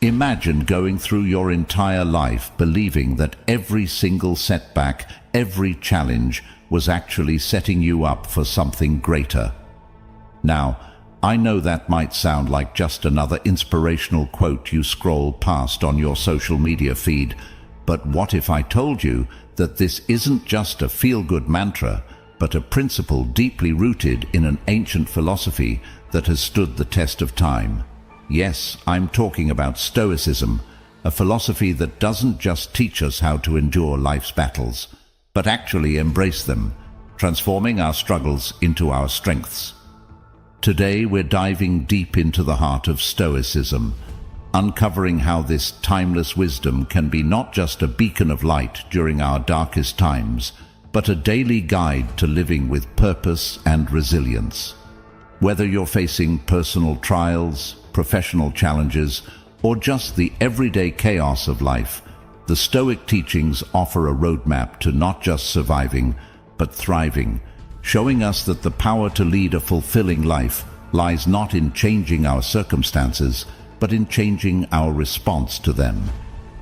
Imagine going through your entire life believing that every single setback, every challenge was actually setting you up for something greater. Now, I know that might sound like just another inspirational quote you scroll past on your social media feed, but what if I told you that this isn't just a feel-good mantra, but a principle deeply rooted in an ancient philosophy that has stood the test of time? Yes, I'm talking about Stoicism, a philosophy that doesn't just teach us how to endure life's battles, but actually embrace them, transforming our struggles into our strengths. Today we're diving deep into the heart of Stoicism, uncovering how this timeless wisdom can be not just a beacon of light during our darkest times, but a daily guide to living with purpose and resilience. Whether you're facing personal trials, professional challenges, or just the everyday chaos of life, the Stoic teachings offer a roadmap to not just surviving, but thriving, showing us that the power to lead a fulfilling life lies not in changing our circumstances, but in changing our response to them.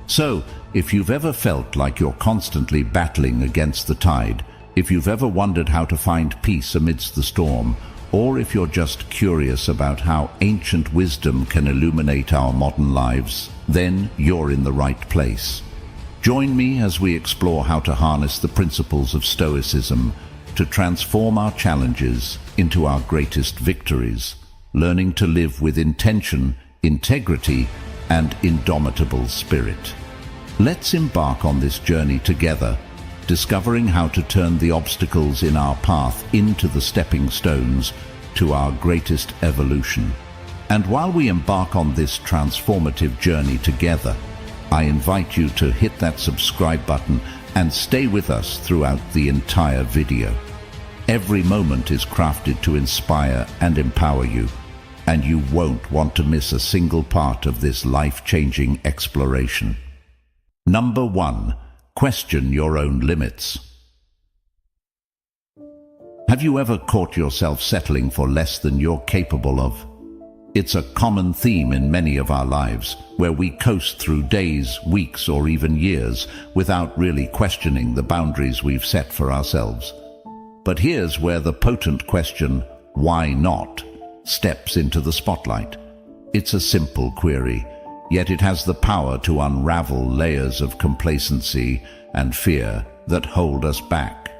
So, if you've ever felt like you're constantly battling against the tide, if you've ever wondered how to find peace amidst the storm, or if you're just curious about how ancient wisdom can illuminate our modern lives, then you're in the right place. Join me as we explore how to harness the principles of Stoicism to transform our challenges into our greatest victories, learning to live with intention, integrity, and indomitable spirit. Let's embark on this journey together, discovering how to turn the obstacles in our path into the stepping stones to our greatest evolution. And while we embark on this transformative journey together, I invite you to hit that subscribe button and stay with us throughout the entire video. Every moment is crafted to inspire and empower you, and you won't want to miss a single part of this life-changing exploration. Number 1. Question your own limits. Have you ever caught yourself settling for less than you're capable of? It's a common theme in many of our lives, where we coast through days, weeks, or even years without really questioning the boundaries we've set for ourselves. But here's where the potent question, why not, steps into the spotlight. It's a simple query, yet it has the power to unravel layers of complacency and fear that hold us back.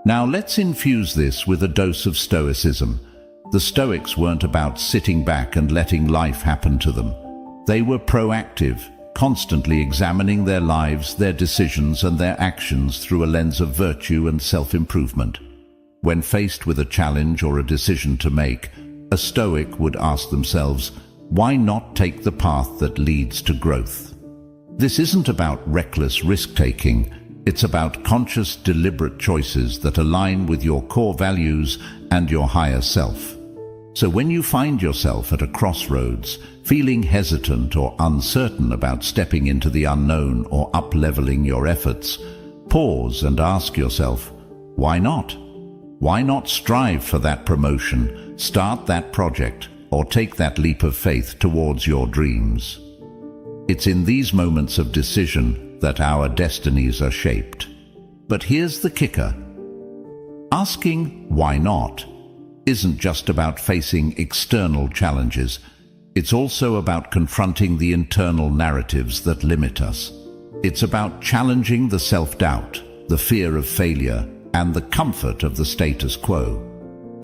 Now let's infuse this with a dose of Stoicism. The Stoics weren't about sitting back and letting life happen to them. They were proactive, constantly examining their lives, their decisions, and their actions through a lens of virtue and self-improvement. When faced with a challenge or a decision to make, a Stoic would ask themselves, why not take the path that leads to growth? This isn't about reckless risk-taking. It's about conscious, deliberate choices that align with your core values and your higher self. So when you find yourself at a crossroads, feeling hesitant or uncertain about stepping into the unknown or up-leveling your efforts, pause and ask yourself, why not? Why not strive for that promotion, start that project, or take that leap of faith towards your dreams? It's in these moments of decision that our destinies are shaped. But here's the kicker. Asking why not isn't just about facing external challenges. It's also about confronting the internal narratives that limit us. It's about challenging the self-doubt, the fear of failure, and the comfort of the status quo.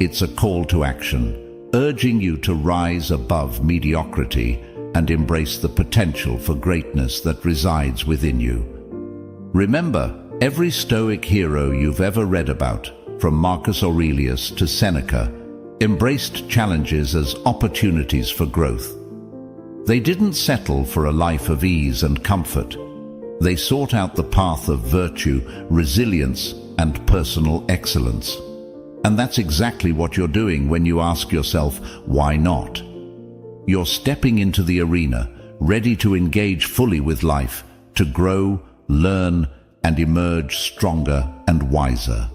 It's a call to action, urging you to rise above mediocrity and embrace the potential for greatness that resides within you. Remember, every Stoic hero you've ever read about, from Marcus Aurelius to Seneca, embraced challenges as opportunities for growth. They didn't settle for a life of ease and comfort. They sought out the path of virtue, resilience, and personal excellence. And that's exactly what you're doing when you ask yourself, why not? You're stepping into the arena, ready to engage fully with life, to grow, learn, and emerge stronger and wiser.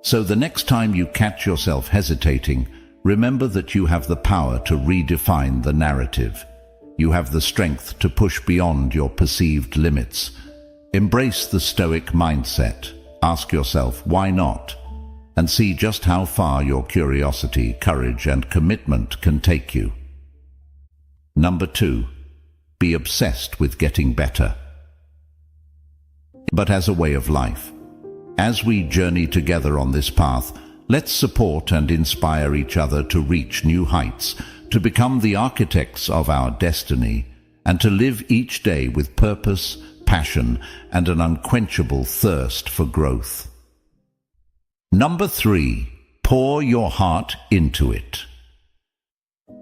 So the next time you catch yourself hesitating, remember that you have the power to redefine the narrative. You have the strength to push beyond your perceived limits. Embrace the Stoic mindset. Ask yourself, why not? And see just how far your curiosity, courage, and commitment can take you. Number 2. Be obsessed with getting better. But as a way of life. As we journey together on this path, let's support and inspire each other to reach new heights, to become the architects of our destiny, and to live each day with purpose, passion, and an unquenchable thirst for growth. Number 3. Pour your heart into it.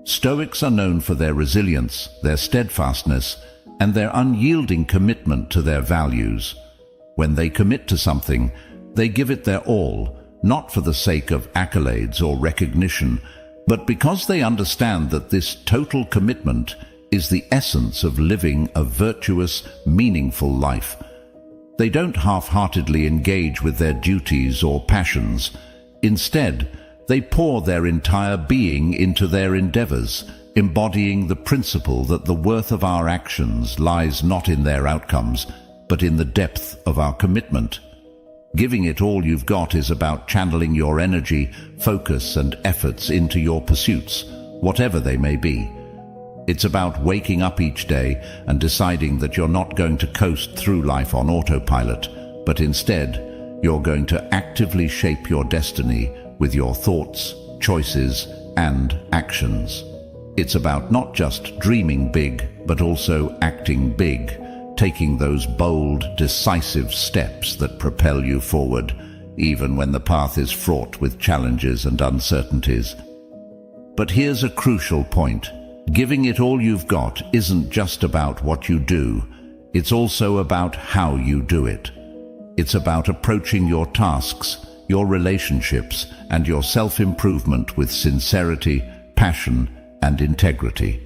Stoics are known for their resilience, their steadfastness, and their unyielding commitment to their values. When they commit to something, they give it their all, not for the sake of accolades or recognition, but because they understand that this total commitment is the essence of living a virtuous, meaningful life. They don't half-heartedly engage with their duties or passions. Instead, they pour their entire being into their endeavors, embodying the principle that the worth of our actions lies not in their outcomes, but in the depth of our commitment. Giving it all you've got is about channeling your energy, focus, and efforts into your pursuits, whatever they may be. It's about waking up each day and deciding that you're not going to coast through life on autopilot, but instead, you're going to actively shape your destiny with your thoughts, choices, and actions. It's about not just dreaming big, but also acting big, taking those bold, decisive steps that propel you forward, even when the path is fraught with challenges and uncertainties. But here's a crucial point. Giving it all you've got isn't just about what you do, it's also about how you do it. It's about approaching your tasks, your relationships, and your self-improvement with sincerity, passion, and integrity.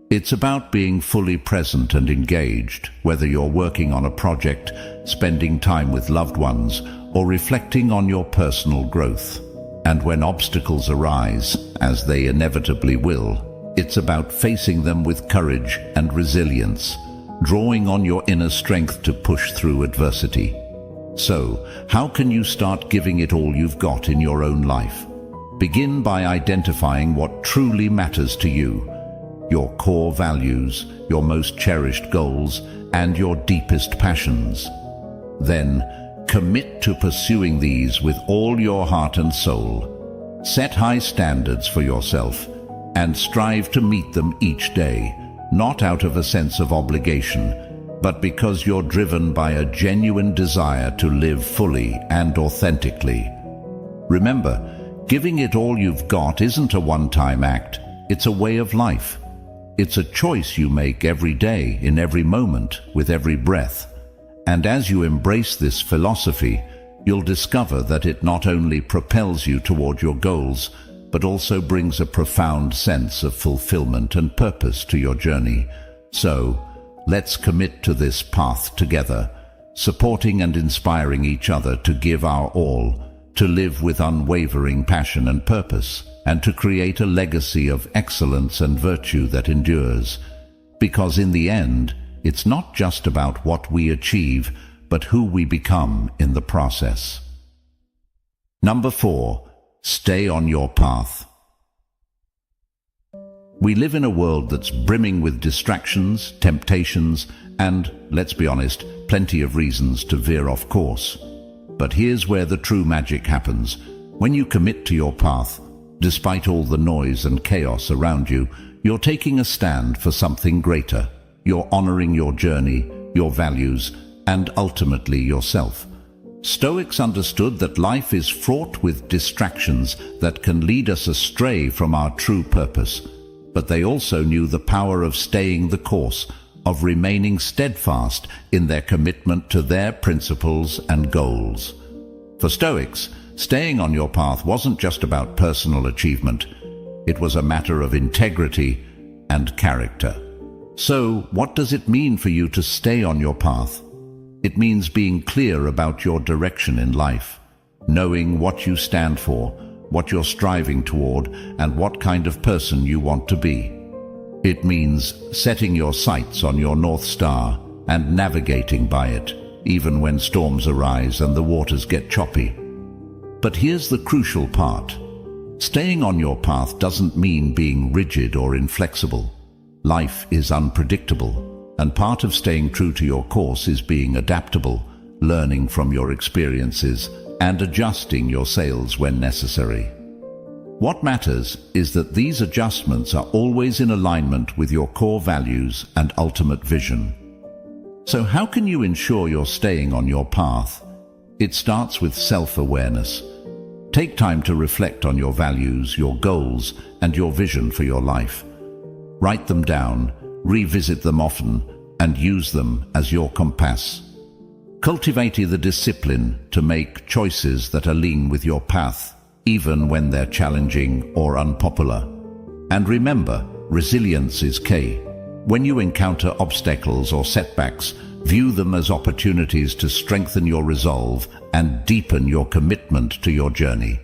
It's about being fully present and engaged, whether you're working on a project, spending time with loved ones, or reflecting on your personal growth. And when obstacles arise, as they inevitably will, it's about facing them with courage and resilience, drawing on your inner strength to push through adversity. So, how can you start giving it all you've got in your own life? Begin by identifying what truly matters to you, your core values, your most cherished goals, and your deepest passions. Then, commit to pursuing these with all your heart and soul. Set high standards for yourself, and strive to meet them each day, not out of a sense of obligation, but because you're driven by a genuine desire to live fully and authentically. Remember, giving it all you've got isn't a one-time act, it's a way of life. It's a choice you make every day, in every moment, with every breath. And as you embrace this philosophy, you'll discover that it not only propels you toward your goals, but also brings a profound sense of fulfillment and purpose to your journey. So, let's commit to this path together, supporting and inspiring each other to give our all, to live with unwavering passion and purpose, and to create a legacy of excellence and virtue that endures. Because in the end, it's not just about what we achieve, but who we become in the process. Number 4. Stay on your path. We live in a world that's brimming with distractions, temptations, and, let's be honest, plenty of reasons to veer off course. But here's where the true magic happens. When you commit to your path, despite all the noise and chaos around you, you're taking a stand for something greater. You're honoring your journey, your values, and ultimately yourself. Stoics understood that life is fraught with distractions that can lead us astray from our true purpose, but they also knew the power of staying the course, of remaining steadfast in their commitment to their principles and goals. For Stoics, staying on your path wasn't just about personal achievement, it was a matter of integrity and character. So, what does it mean for you to stay on your path? It means being clear about your direction in life, knowing what you stand for, what you're striving toward, and what kind of person you want to be. It means setting your sights on your North Star and navigating by it, even when storms arise and the waters get choppy. But here's the crucial part. Staying on your path doesn't mean being rigid or inflexible. Life is unpredictable, and part of staying true to your course is being adaptable, learning from your experiences, and adjusting your sails when necessary. What matters is that these adjustments are always in alignment with your core values and ultimate vision. So how can you ensure you're staying on your path? It starts with self-awareness. Take time to reflect on your values, your goals, and your vision for your life. Write them down, revisit them often, and use them as your compass. Cultivate the discipline to make choices that align with your path, even when they're challenging or unpopular. And remember, resilience is key. When you encounter obstacles or setbacks, view them as opportunities to strengthen your resolve and deepen your commitment to your journey.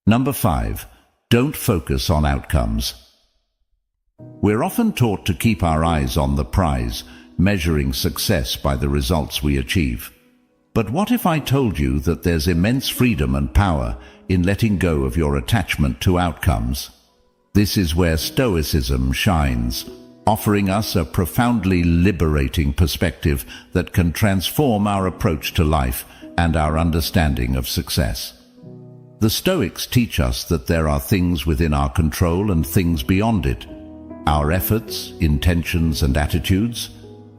Number 5, don't focus on outcomes. We're often taught to keep our eyes on the prize, measuring success by the results we achieve. But what if I told you that there's immense freedom and power in letting go of your attachment to outcomes? This is where Stoicism shines, offering us a profoundly liberating perspective that can transform our approach to life and our understanding of success. The Stoics teach us that there are things within our control and things beyond it. Our efforts, intentions, and attitudes,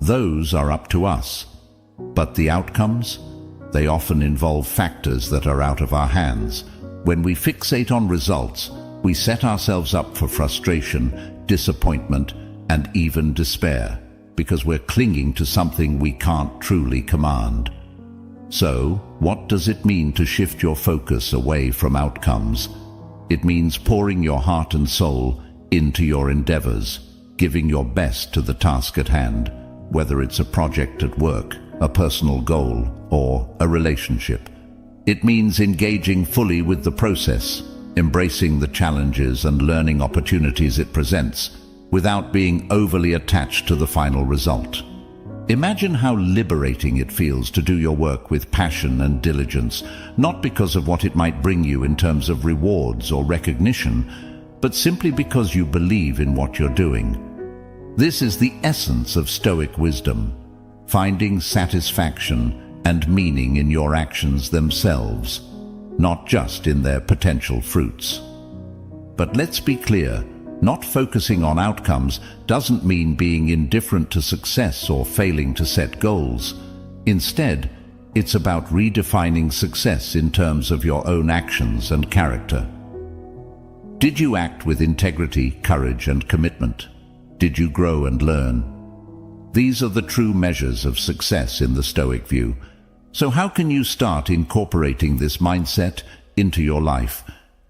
those are up to us. But the outcomes? They often involve factors that are out of our hands. When we fixate on results, we set ourselves up for frustration, disappointment, and even despair, because we're clinging to something we can't truly command. So, what does it mean to shift your focus away from outcomes? It means pouring your heart and soul into your endeavors, giving your best to the task at hand, whether it's a project at work, a personal goal, or a relationship. It means engaging fully with the process, embracing the challenges and learning opportunities it presents, without being overly attached to the final result. Imagine how liberating it feels to do your work with passion and diligence, not because of what it might bring you in terms of rewards or recognition, but simply because you believe in what you're doing. This is the essence of Stoic wisdom, finding satisfaction and meaning in your actions themselves, not just in their potential fruits. But let's be clear, not focusing on outcomes doesn't mean being indifferent to success or failing to set goals. Instead, it's about redefining success in terms of your own actions and character. Did you act with integrity, courage, and commitment? Did you grow and learn? These are the true measures of success in the Stoic view. So how can you start incorporating this mindset into your life?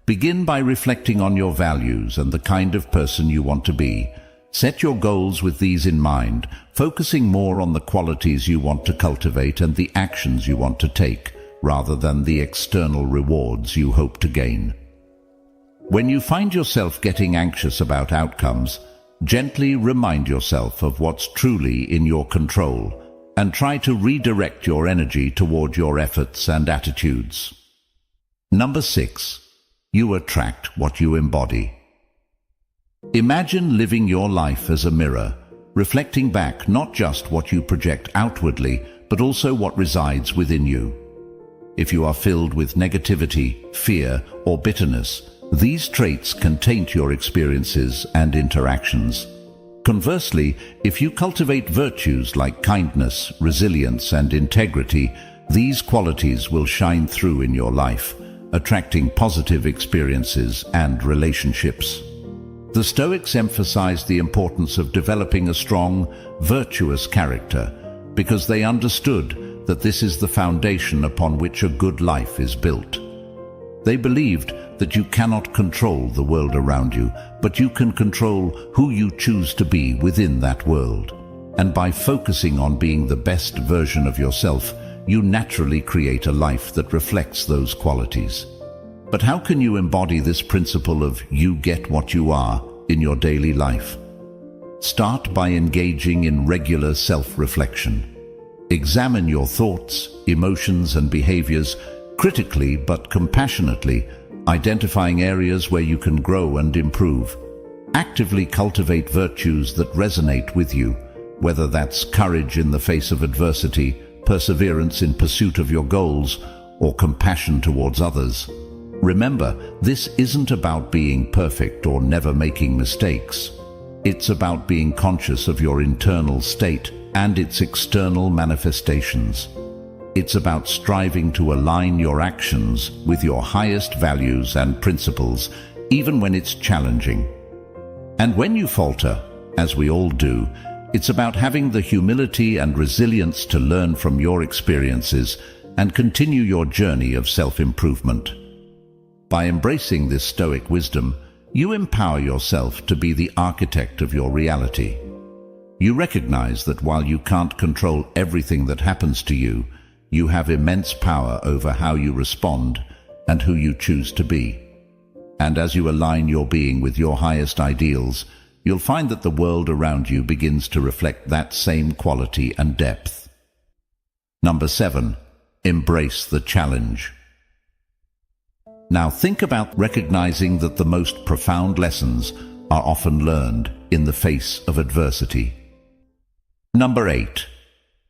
Begin by reflecting on your values and the kind of person you want to be. Set your goals with these in mind, focusing more on the qualities you want to cultivate and the actions you want to take, rather than the external rewards you hope to gain. When you find yourself getting anxious about outcomes, gently remind yourself of what's truly in your control, and try to redirect your energy toward your efforts and attitudes. Number 6. You attract what you embody. Imagine living your life as a mirror, reflecting back not just what you project outwardly, but also what resides within you. If you are filled with negativity, fear, or bitterness, these traits can taint your experiences and interactions. Conversely, if you cultivate virtues like kindness, resilience, and integrity, these qualities will shine through in your life, attracting positive experiences and relationships. The Stoics emphasized the importance of developing a strong, virtuous character because they understood that this is the foundation upon which a good life is built. They believed that you cannot control the world around you, but you can control who you choose to be within that world. And by focusing on being the best version of yourself, you naturally create a life that reflects those qualities. But how can you embody this principle of you get what you are in your daily life? Start by engaging in regular self-reflection. Examine your thoughts, emotions, and behaviors critically but compassionately, identifying areas where you can grow and improve. Actively cultivate virtues that resonate with you, whether that's courage in the face of adversity, perseverance in pursuit of your goals, or compassion towards others. Remember, this isn't about being perfect or never making mistakes. It's about being conscious of your internal state and its external manifestations. It's about striving to align your actions with your highest values and principles, even when it's challenging. And when you falter, as we all do, it's about having the humility and resilience to learn from your experiences and continue your journey of self-improvement. By embracing this Stoic wisdom, you empower yourself to be the architect of your reality. You recognize that while you can't control everything that happens to you, you have immense power over how you respond and who you choose to be. And as you align your being with your highest ideals, you'll find that the world around you begins to reflect that same quality and depth. Number 7. Embrace the challenge. Now think about recognizing that the most profound lessons are often learned in the face of adversity. Number 8.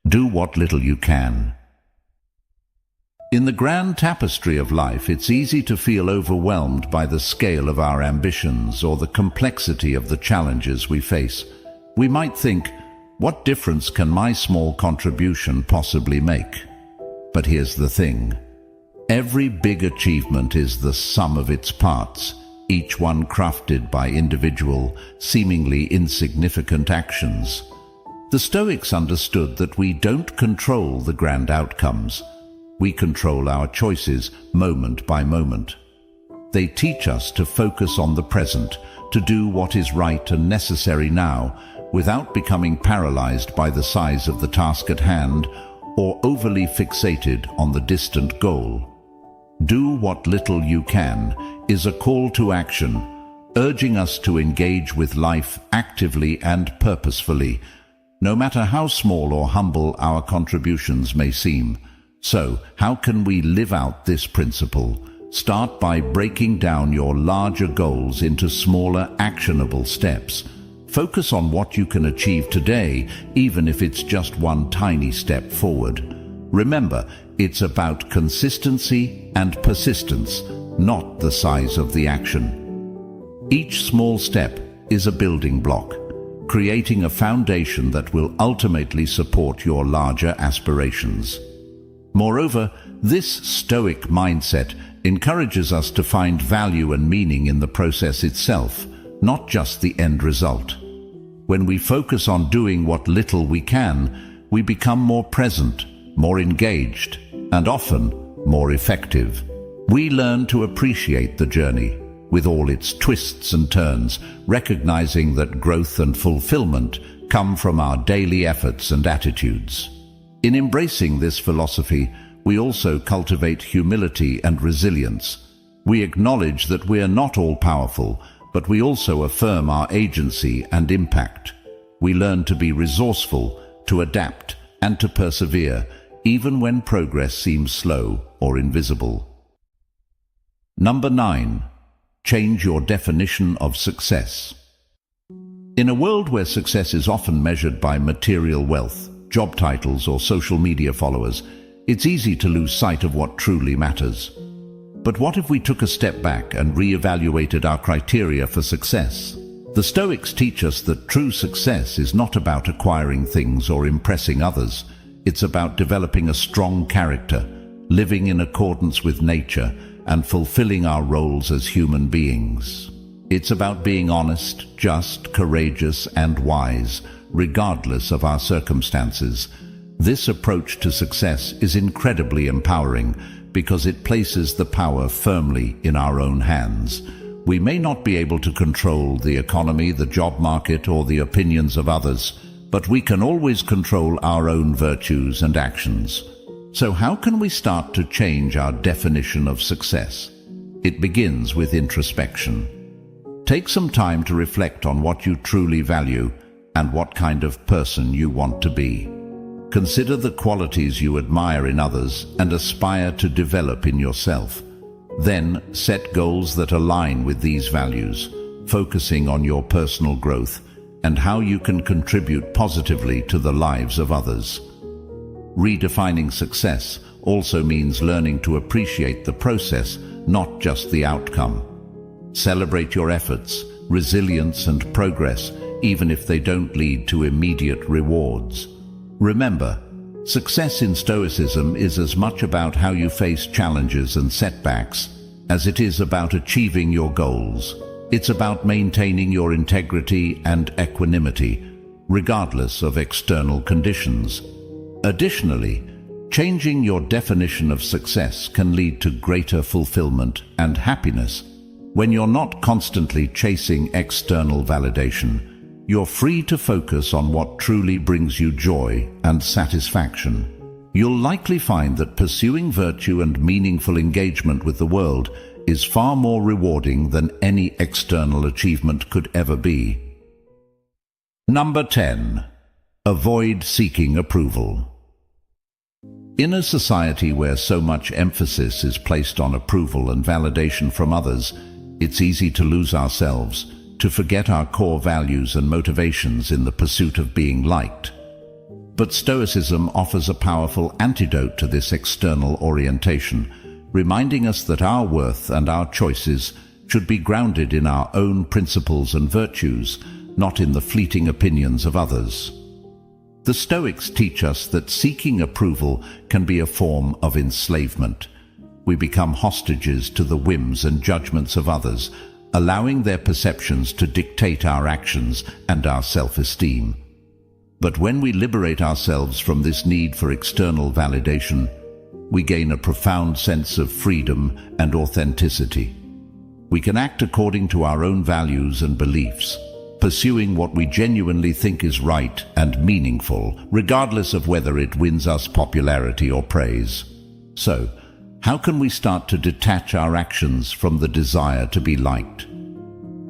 Do what little you can. In the grand tapestry of life, it's easy to feel overwhelmed by the scale of our ambitions or the complexity of the challenges we face. We might think, what difference can my small contribution possibly make? But here's the thing. Every big achievement is the sum of its parts, each one crafted by individual, seemingly insignificant actions. The Stoics understood that we don't control the grand outcomes. We control our choices moment by moment. They teach us to focus on the present, to do what is right and necessary now, without becoming paralyzed by the size of the task at hand or overly fixated on the distant goal. Do what little you can is a call to action, urging us to engage with life actively and purposefully, no matter how small or humble our contributions may seem. So, how can we live out this principle? Start by breaking down your larger goals into smaller, actionable steps. Focus on what you can achieve today, even if it's just one tiny step forward. Remember, it's about consistency and persistence, not the size of the action. Each small step is a building block, creating a foundation that will ultimately support your larger aspirations. Moreover, this Stoic mindset encourages us to find value and meaning in the process itself, not just the end result. When we focus on doing what little we can, we become more present, more engaged, and often more effective. We learn to appreciate the journey, with all its twists and turns, recognizing that growth and fulfillment come from our daily efforts and attitudes. In embracing this philosophy, we also cultivate humility and resilience. We acknowledge that we are not all-powerful, but we also affirm our agency and impact. We learn to be resourceful, to adapt, and to persevere, even when progress seems slow or invisible. Number 9. Change your definition of success. In a world where success is often measured by material wealth, job titles, or social media followers, it's easy to lose sight of what truly matters. But what if we took a step back and re-evaluated our criteria for success? The Stoics teach us that true success is not about acquiring things or impressing others. It's about developing a strong character, living in accordance with nature, and fulfilling our roles as human beings. It's about being honest, just, courageous, and wise, regardless of our circumstances. This approach to success is incredibly empowering because it places the power firmly in our own hands. We may not be able to control the economy, the job market, or the opinions of others, but we can always control our own virtues and actions. So how can we start to change our definition of success? It begins with introspection. Take some time to reflect on what you truly value, and what kind of person you want to be. Consider the qualities you admire in others and aspire to develop in yourself. Then set goals that align with these values, focusing on your personal growth and how you can contribute positively to the lives of others. Redefining success also means learning to appreciate the process, not just the outcome. Celebrate your efforts, resilience and progress, even if they don't lead to immediate rewards. Remember, success in Stoicism is as much about how you face challenges and setbacks as it is about achieving your goals. It's about maintaining your integrity and equanimity, regardless of external conditions. Additionally, changing your definition of success can lead to greater fulfillment and happiness. When you're not constantly chasing external validation, you're free to focus on what truly brings you joy and satisfaction. You'll likely find that pursuing virtue and meaningful engagement with the world is far more rewarding than any external achievement could ever be. Number 10. Avoid seeking approval. In a society where so much emphasis is placed on approval and validation from others, it's easy to lose ourselves, to forget our core values and motivations in the pursuit of being liked. But Stoicism offers a powerful antidote to this external orientation, reminding us that our worth and our choices should be grounded in our own principles and virtues, not in the fleeting opinions of others. The Stoics teach us that seeking approval can be a form of enslavement. We become hostages to the whims and judgments of others, allowing their perceptions to dictate our actions and our self-esteem. But when we liberate ourselves from this need for external validation, we gain a profound sense of freedom and authenticity. We can act according to our own values and beliefs, pursuing what we genuinely think is right and meaningful, regardless of whether it wins us popularity or praise. So, how can we start to detach our actions from the desire to be liked?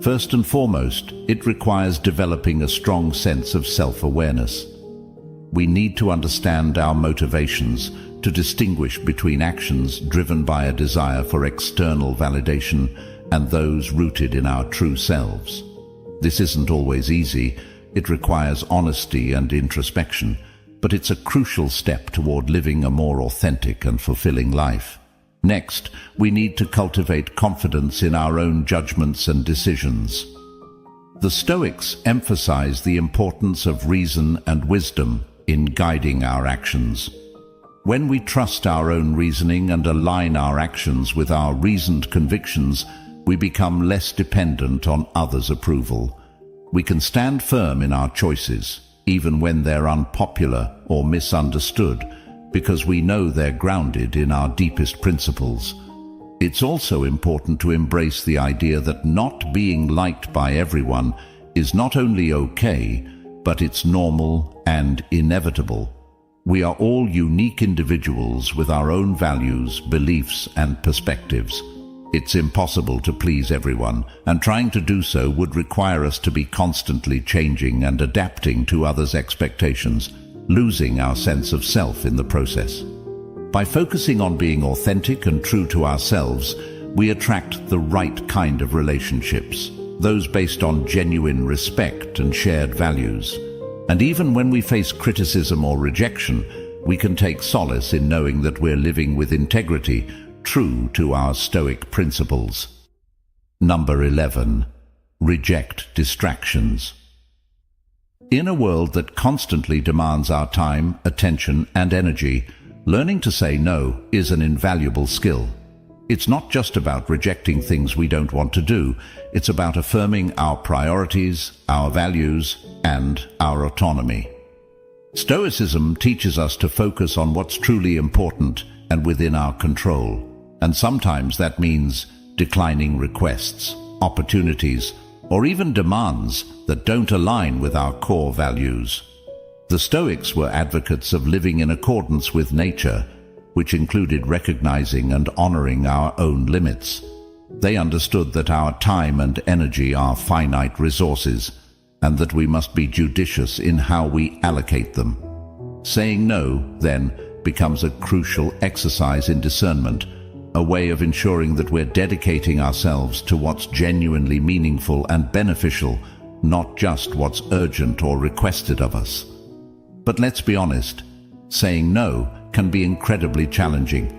First and foremost, it requires developing a strong sense of self-awareness. We need to understand our motivations, to distinguish between actions driven by a desire for external validation and those rooted in our true selves. This isn't always easy. It requires honesty and introspection, but it's a crucial step toward living a more authentic and fulfilling life. Next, we need to cultivate confidence in our own judgments and decisions. The Stoics emphasize the importance of reason and wisdom in guiding our actions. When we trust our own reasoning and align our actions with our reasoned convictions, we become less dependent on others' approval. We can stand firm in our choices, even when they're unpopular or misunderstood, because we know they're grounded in our deepest principles. It's also important to embrace the idea that not being liked by everyone is not only okay, but it's normal and inevitable. We are all unique individuals with our own values, beliefs, and perspectives. It's impossible to please everyone, and trying to do so would require us to be constantly changing and adapting to others' expectations, losing our sense of self in the process. By focusing on being authentic and true to ourselves, we attract the right kind of relationships, those based on genuine respect and shared values. And even when we face criticism or rejection, we can take solace in knowing that we're living with integrity, true to our Stoic principles. Number 11. Reject distractions. In a world that constantly demands our time, attention, and energy, learning to say no is an invaluable skill. It's not just about rejecting things we don't want to do. It's about affirming our priorities, our values, and our autonomy. Stoicism teaches us to focus on what's truly important and within our control. And sometimes that means declining requests, opportunities, or even demands that don't align with our core values. The Stoics were advocates of living in accordance with nature, which included recognizing and honoring our own limits. They understood that our time and energy are finite resources, and that we must be judicious in how we allocate them. Saying no, then, becomes a crucial exercise in discernment, a way of ensuring that we're dedicating ourselves to what's genuinely meaningful and beneficial, not just what's urgent or requested of us. But let's be honest, saying no can be incredibly challenging.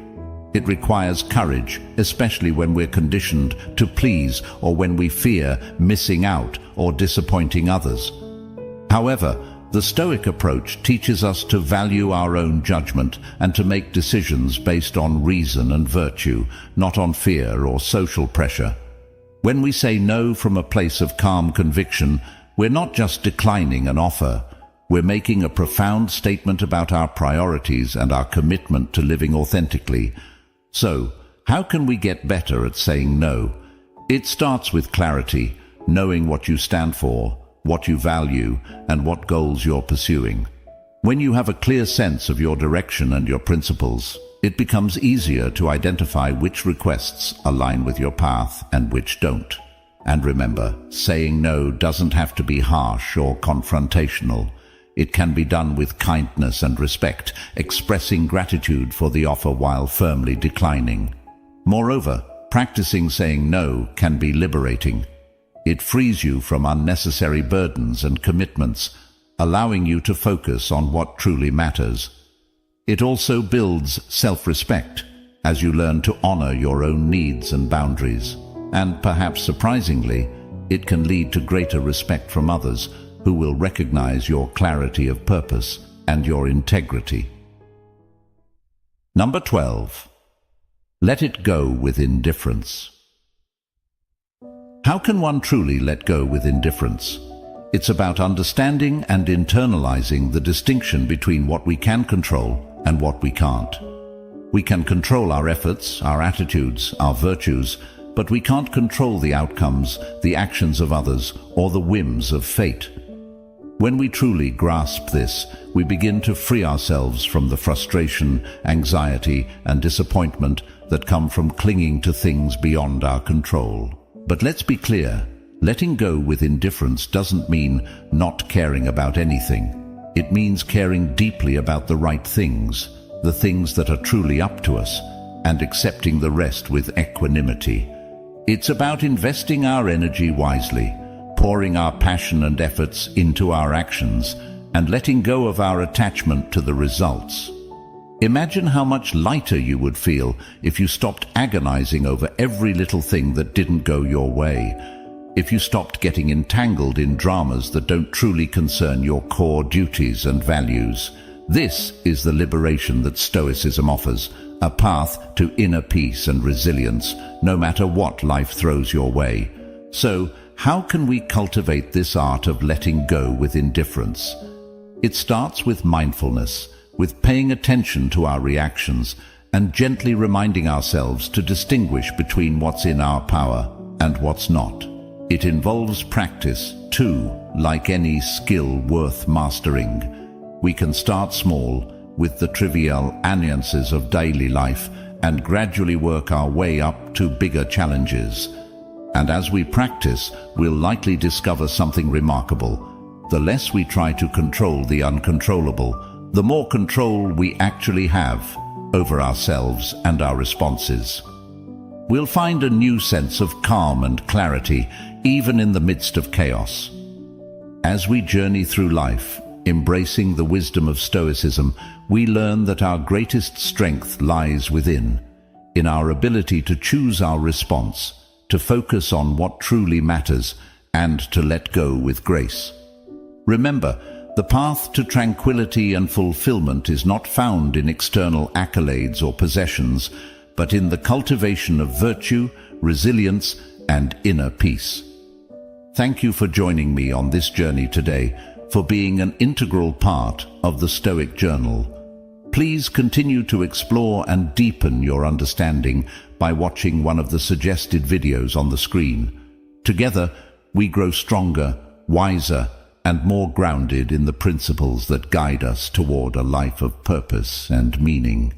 It requires courage, especially when we're conditioned to please or when we fear missing out or disappointing others. However, the Stoic approach teaches us to value our own judgment and to make decisions based on reason and virtue, not on fear or social pressure. When we say no from a place of calm conviction, we're not just declining an offer. We're making a profound statement about our priorities and our commitment to living authentically. So, how can we get better at saying no? It starts with clarity, knowing what you stand for, what you value, and what goals you're pursuing. When you have a clear sense of your direction and your principles, it becomes easier to identify which requests align with your path and which don't. And remember, saying no doesn't have to be harsh or confrontational. It can be done with kindness and respect, expressing gratitude for the offer while firmly declining. Moreover, practicing saying no can be liberating. It frees you from unnecessary burdens and commitments, allowing you to focus on what truly matters. It also builds self-respect as you learn to honor your own needs and boundaries. And perhaps surprisingly, it can lead to greater respect from others who will recognize your clarity of purpose and your integrity. Number 12. Let it go with indifference. How can one truly let go with indifference? It's about understanding and internalizing the distinction between what we can control and what we can't. We can control our efforts, our attitudes, our virtues, but we can't control the outcomes, the actions of others, or the whims of fate. When we truly grasp this, we begin to free ourselves from the frustration, anxiety, and disappointment that come from clinging to things beyond our control. But let's be clear, letting go with indifference doesn't mean not caring about anything. It means caring deeply about the right things, the things that are truly up to us, and accepting the rest with equanimity. It's about investing our energy wisely, pouring our passion and efforts into our actions, and letting go of our attachment to the results. Imagine how much lighter you would feel if you stopped agonizing over every little thing that didn't go your way, if you stopped getting entangled in dramas that don't truly concern your core duties and values. This is the liberation that Stoicism offers, a path to inner peace and resilience, no matter what life throws your way. So, how can we cultivate this art of letting go with indifference? It starts with mindfulness, with paying attention to our reactions and gently reminding ourselves to distinguish between what's in our power and what's not. It involves practice, too, like any skill worth mastering. We can start small, with the trivial annoyances of daily life, and gradually work our way up to bigger challenges. And as we practice, we'll likely discover something remarkable. The less we try to control the uncontrollable, the more control we actually have over ourselves and our responses. We'll find a new sense of calm and clarity, even in the midst of chaos. As we journey through life, embracing the wisdom of Stoicism, we learn that our greatest strength lies within, in our ability to choose our response, to focus on what truly matters, and to let go with grace. Remember, the path to tranquility and fulfillment is not found in external accolades or possessions, but in the cultivation of virtue, resilience, and inner peace. Thank you for joining me on this journey today, for being an integral part of the Stoic Journal. Please continue to explore and deepen your understanding by watching one of the suggested videos on the screen. Together, we grow stronger, wiser, and more grounded in the principles that guide us toward a life of purpose and meaning.